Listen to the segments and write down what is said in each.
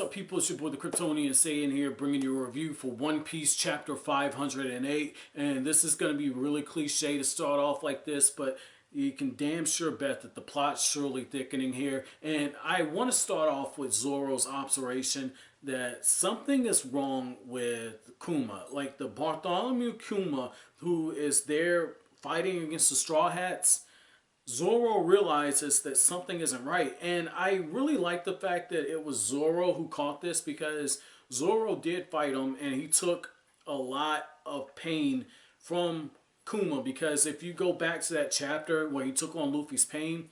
up, people? It's your boy the Kryptonian saying here, bringing you a review for One Piece chapter 508. And this is going to be really cliche to start off like this, but you can damn sure bet that the plot's surely thickening here. And I want to start off with Zoro's observation that something is wrong with Kuma. Like the Bartholomew Kuma who is there fighting against the Straw Hats, Zoro realizes that something isn't right. And I really like the fact that it was Zoro who caught this, because Zoro did fight him and he took a lot of pain from Kuma. Because if you go back to that chapter where he took on Luffy's pain,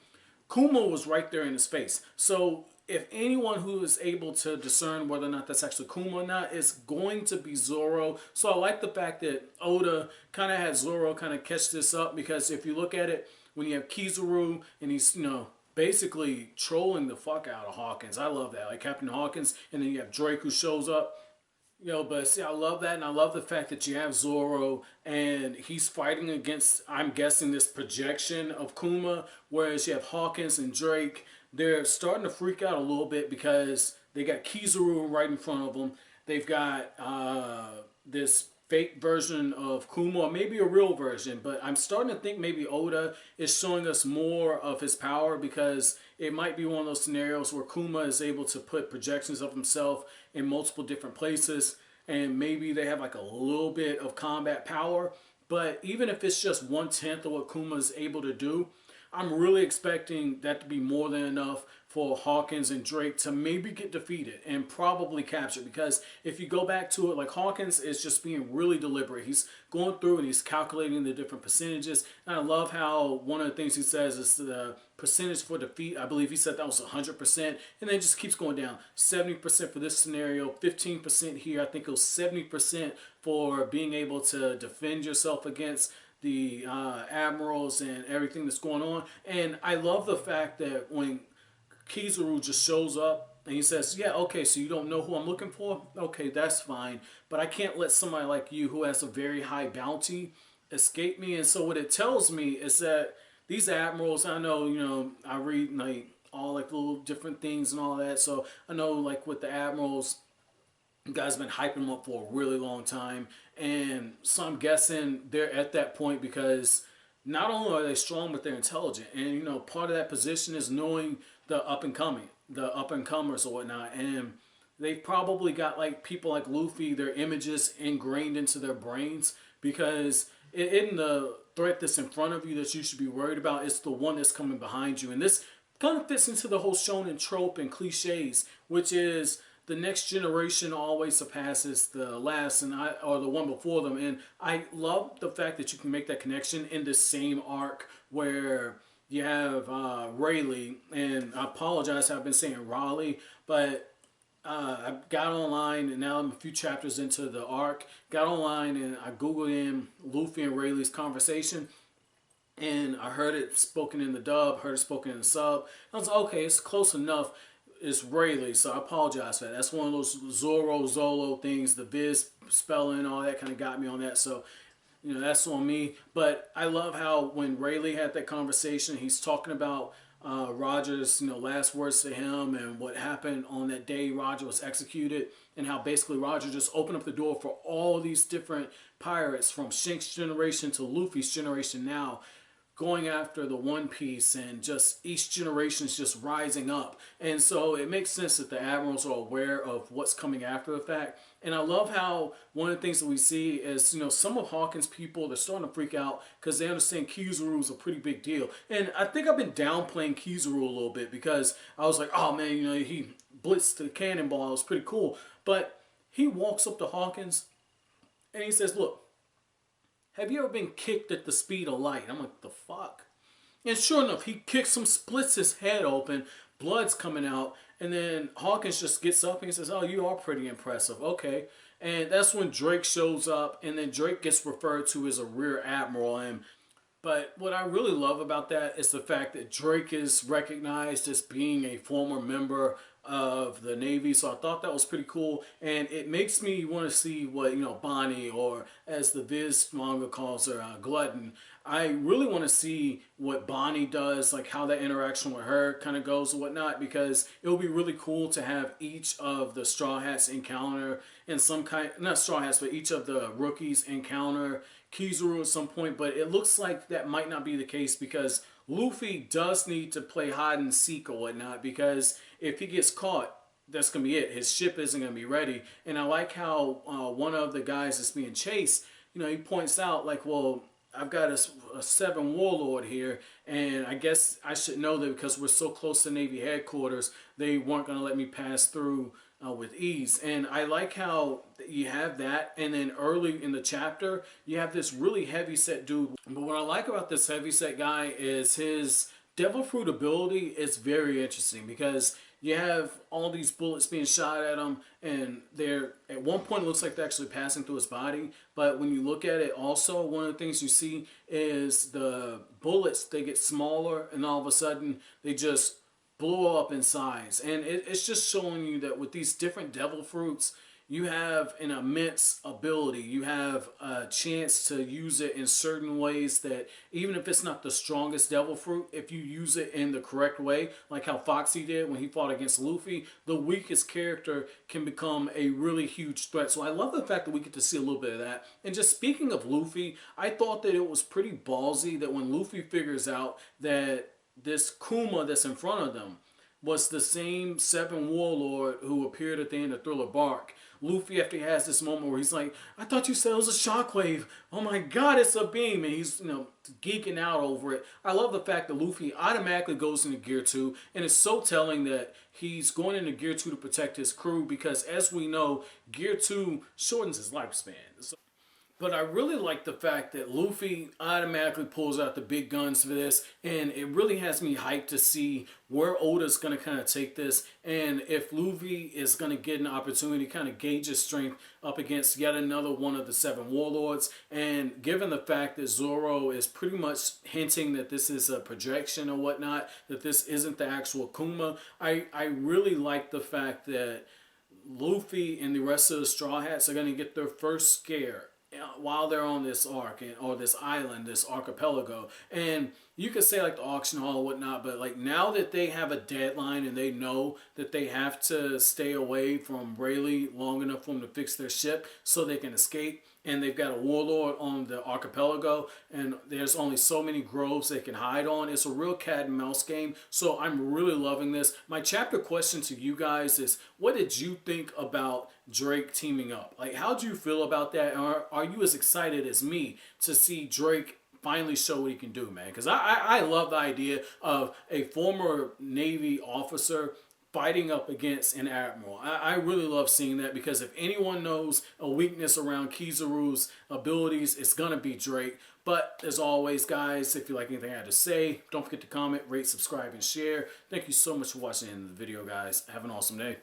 Kuma was right there in his face. So if anyone who is able to discern whether or not that's actually Kuma or not, it's going to be Zoro. So I like the fact that Oda kind of had Zoro kind of catch this up, because if you look at it, when you have Kizaru and he's, basically trolling the fuck out of Hawkins. I love that. Like Captain Hawkins, and then you have Drake who shows up. But see, I love that, and I love the fact that you have Zoro and he's fighting against, I'm guessing, this projection of Kuma, whereas you have Hawkins and Drake. They're starting to freak out a little bit because they got Kizaru right in front of them. They've got this fake version of Kuma, or maybe a real version, but I'm starting to think maybe Oda is showing us more of his power, because it might be one of those scenarios where Kuma is able to put projections of himself in multiple different places, and maybe they have like a little bit of combat power. But even if it's just 1/10 of what Kuma is able to do, I'm really expecting that to be more than enough for Hawkins and Drake to maybe get defeated and probably captured. Because if you go back to it, like, Hawkins is just being really deliberate. He's going through and he's calculating the different percentages. And I love how one of the things he says is the percentage for defeat. I believe he said that was 100%. And then it just keeps going down. 70% for this scenario, 15% here. I think it was 70% for being able to defend yourself against the admirals and everything that's going on. And I love the fact that when Kizaru just shows up and he says, yeah, okay, so you don't know who I'm looking for? Okay, that's fine. But I can't let somebody like you who has a very high bounty escape me. And so what it tells me is that these admirals, I know, I read like all like little different things and all that. So I know, like, with the admirals, you guys have been hyping them up for a really long time. And so I'm guessing they're at that point because not only are they strong, but they're intelligent. And, part of that position is knowing the up-and-comers or whatnot. And they've probably got, like, people like Luffy, their images ingrained into their brains, because it isn't the threat that's in front of you that you should be worried about. It's the one that's coming behind you. And this kind of fits into the whole shonen trope and cliches, which is the next generation always surpasses the last or the one before them. And I love the fact that you can make that connection in the same arc where you have Rayleigh, and I apologize, I've been saying Raleigh, but I got online, and now I'm a few chapters into the arc, got online and I googled in Luffy and Rayleigh's conversation, and I heard it spoken in the dub, heard it spoken in the sub. I was like, okay, it's close enough. It's Rayleigh, so I apologize for that. That's one of those Zolo things, the Viz spelling, all that kind of got me on that. So, that's on me. But I love how when Rayleigh had that conversation, he's talking about Roger's, last words to him and what happened on that day Roger was executed, and how basically Roger just opened up the door for all these different pirates from Shank's generation to Luffy's generation now, going after the One Piece, and just each generation is just rising up. And so it makes sense that the admirals are aware of what's coming after the fact. And I love how one of the things that we see is, some of Hawkins' people, they're starting to freak out because they understand Kizaru is a pretty big deal. And I think I've been downplaying Kizaru a little bit, because I was like, oh man, he blitzed the cannonball, it was pretty cool. But he walks up to Hawkins and he says, look, have you ever been kicked at the speed of light? I'm like, the fuck? And sure enough, he kicks him, splits his head open, blood's coming out, and then Hawkins just gets up and he says, oh, you are pretty impressive. Okay. And that's when Drake shows up, and then Drake gets referred to as a rear admiral. But what I really love about that is the fact that Drake is recognized as being a former member of the Navy. So I thought that was pretty cool, and it makes me want to see what, you know, Bonnie, or as the Viz manga calls her, Glutton. I really want to see what Bonnie does, like how that interaction with her kind of goes and whatnot, because it will be really cool to have each of the Straw Hats encounter in some kind, not Straw Hats, but each of the rookies encounter Kizaru at some point. But it looks like that might not be the case, because Luffy does need to play hide and seek or whatnot, because if he gets caught, that's going to be it. His ship isn't going to be ready. And I like how one of the guys that's being chased, you know, he points out, like, well, I've got a 7 warlord here, and I guess I should know that because we're so close to Navy headquarters, they weren't going to let me pass through with ease. And I like how you have that, and then early in the chapter, you have this really heavy set dude. But what I like about this heavy set guy is his Devil Fruit ability is very interesting, because you have all these bullets being shot at him, and they're, at one point it looks like they're actually passing through his body, but when you look at it also, one of the things you see is the bullets, they get smaller, and all of a sudden they just blow up in size. And it's just showing you that with these different devil fruits, you have an immense ability. You have a chance to use it in certain ways that, even if it's not the strongest devil fruit, if you use it in the correct way, like how Foxy did when he fought against Luffy, the weakest character can become a really huge threat. So I love the fact that we get to see a little bit of that. And just speaking of Luffy, I thought that it was pretty ballsy that when Luffy figures out that this Kuma that's in front of them was the same 7 warlord who appeared at the end of Thriller Bark, Luffy, after he has this moment where he's like, I thought you said it was a shockwave. Oh my god, it's a beam. And he's, you know, geeking out over it. I love the fact that Luffy automatically goes into Gear 2. And it's so telling that he's going into Gear 2 to protect his crew, because as we know, Gear 2 shortens his lifespan. But I really like the fact that Luffy automatically pulls out the big guns for this, and it really has me hyped to see where Oda's going to kind of take this, and if Luffy is going to get an opportunity to kind of gauge his strength up against yet another one of the 7 warlords. And given the fact that Zoro is pretty much hinting that this is a projection or whatnot, that this isn't the actual Kuma, I really like the fact that Luffy and the rest of the Straw Hats are going to get their first scare while they're on this arc, or this island, this archipelago. And you could say like the auction hall and whatnot, but like now that they have a deadline and they know that they have to stay away from Rayleigh long enough for them to fix their ship so they can escape, and they've got a warlord on the archipelago, and there's only so many groves they can hide on. It's a real cat and mouse game, so I'm really loving this. My chapter question to you guys is, what did you think about Drake teaming up? Like, how do you feel about that? Are you as excited as me to see Drake finally show what he can do, man? Because I love the idea of a former Navy officer fighting up against an admiral. I really love seeing that, because if anyone knows a weakness around Kizaru's abilities, it's going to be Drake. But as always, guys, if you like anything I had to say, don't forget to comment, rate, subscribe, and share. Thank you so much for watching the video, guys. Have an awesome day.